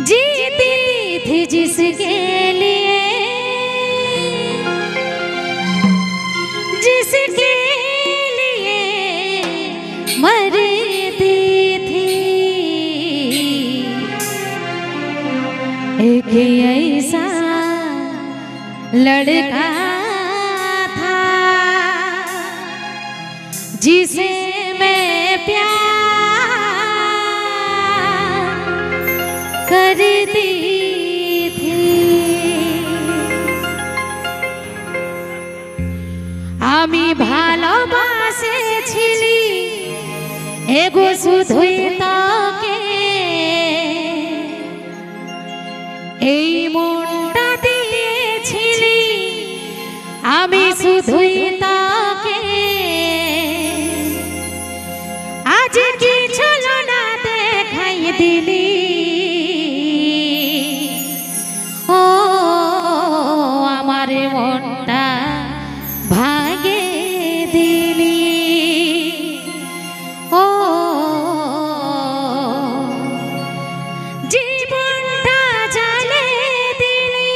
जीती थी जिसके लिए, जिसके लिए मरती थी। एक ऐसा लड़का था जिसे मैं प्यार करती थी। आमी ভালোবাসেছিলি এগো শুধুই তাকে, এই মনটা দিয়েছিলি আমি শুধুই তাকে। আজ কিছু না দেখাই দিলি, ও আমার মনটা ভাগে দিলি, ও জীবনটা জ্বালে দিলি।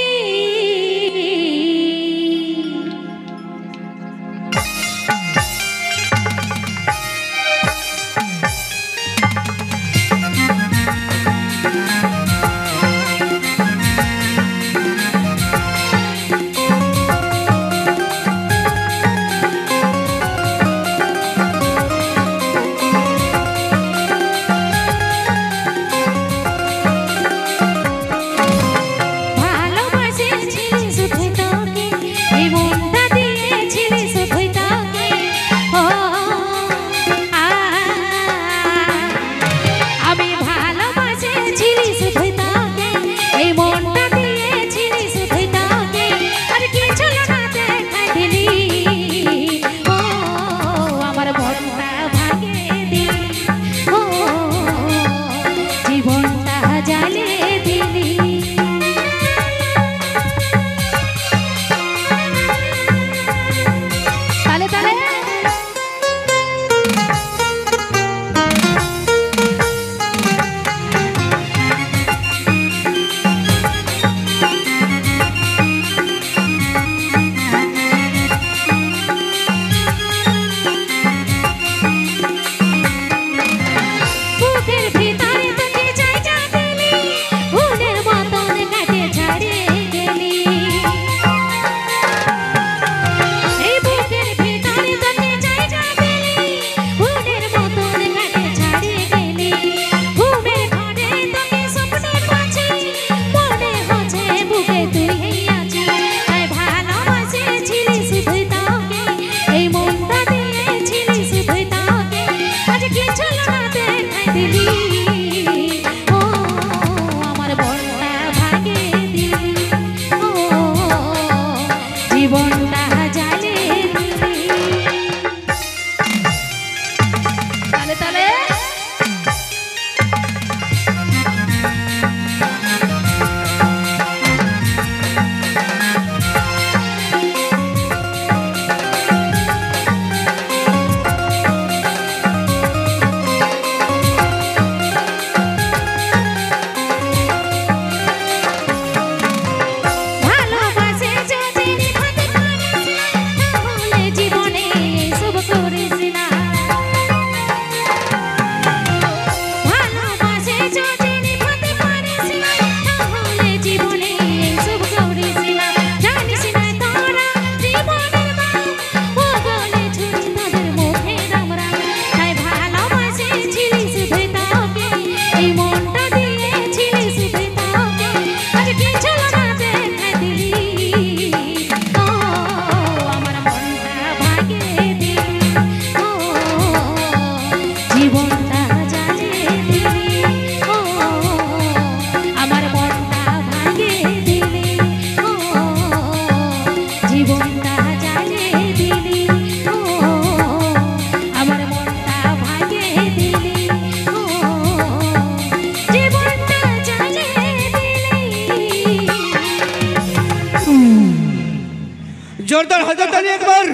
जोरदार हाजरताली एक बार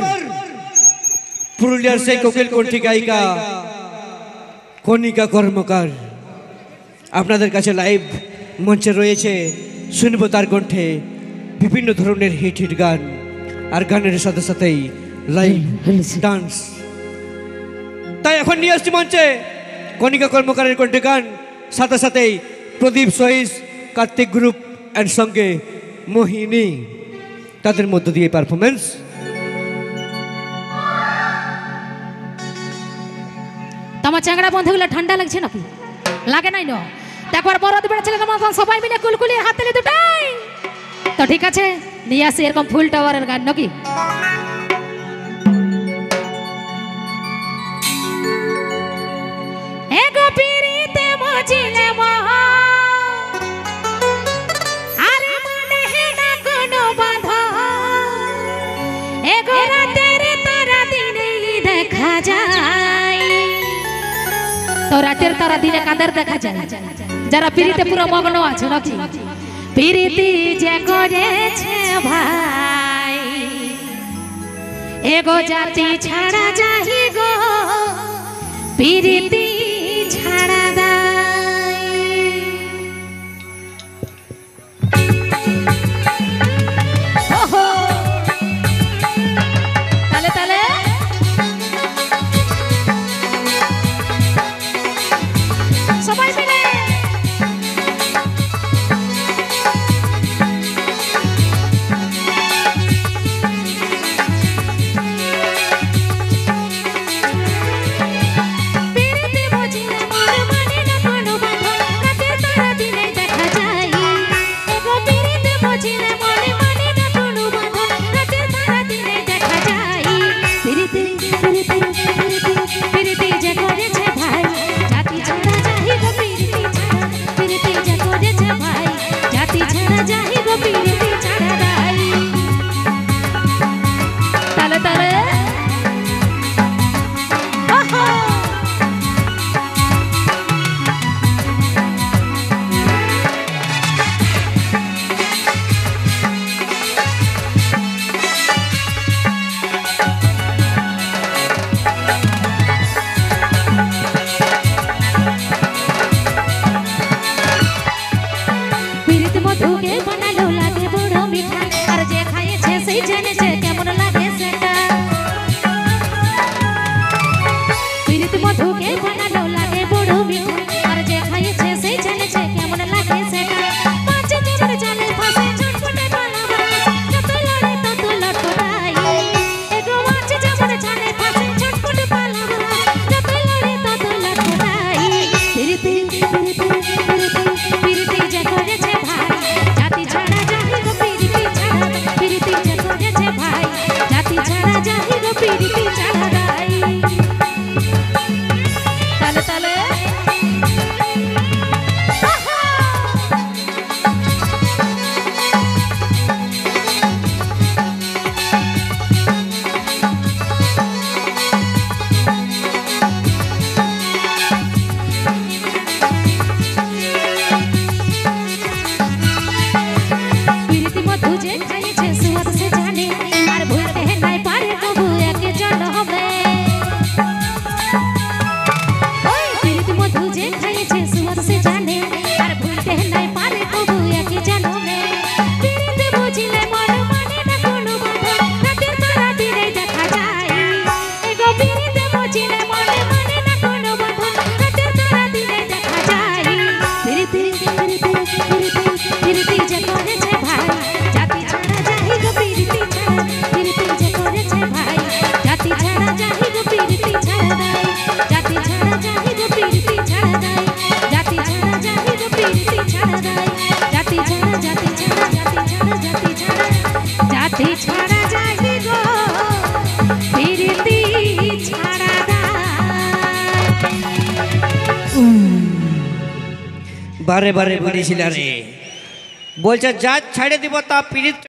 पुरुलियार से कोकिल कण्ठी गायिका कनिका कर्मकार आपनादेर काछे लाइव মঞ্চে রয়েছে শুনবো তার কণ্ঠে বিভিন্ন ধরনের হিট হিট গান আর গানের সাথে সাথেই লাইভ ডান্স। তাই এখন নিয়ে আসছি মঞ্চে কণিকা কর্মকারের কণ্ঠে গান, সাথে সাথেই প্রদীপ সহিস, কার্তিক গ্রুপ অ্যান্ড সঙ্গে মোহিনী, তাদের মধ্য দিয়ে পারফরমেন্স। তোমার চ্যাংড়া বন্ধুগুলো ঠান্ডা লাগছে নাকি? লাগে নাই না? দেখো বড় বেড়া ছেলে তোমার সবাই মিলে কুলকুলি হাতে নিয়ে দুটাই তো ঠিক আছে, নিয়ে আসি এরকম ফুল টাওয়ারের গান নাকি? এগো পিরিতে মজিলে মহা আরে মনে হে না কোনো বাধা, এগো রাতের তারা দিনে দেখা যায়, তো রাতের তারা দিনে কাদের দেখা যায়? যারা পিরিতে পুরো মগ্ন আছে নাকি? পিরিতি যে করেছে ভাই এগো জাতি ছাড়া যাহি গো, পিরিতি ছাড়া দাই। ওহো তালে তালে সবাই মিলে বারে বারে বলেছিল রে, বলছে যা ছাড়ে দিব তা পিরিত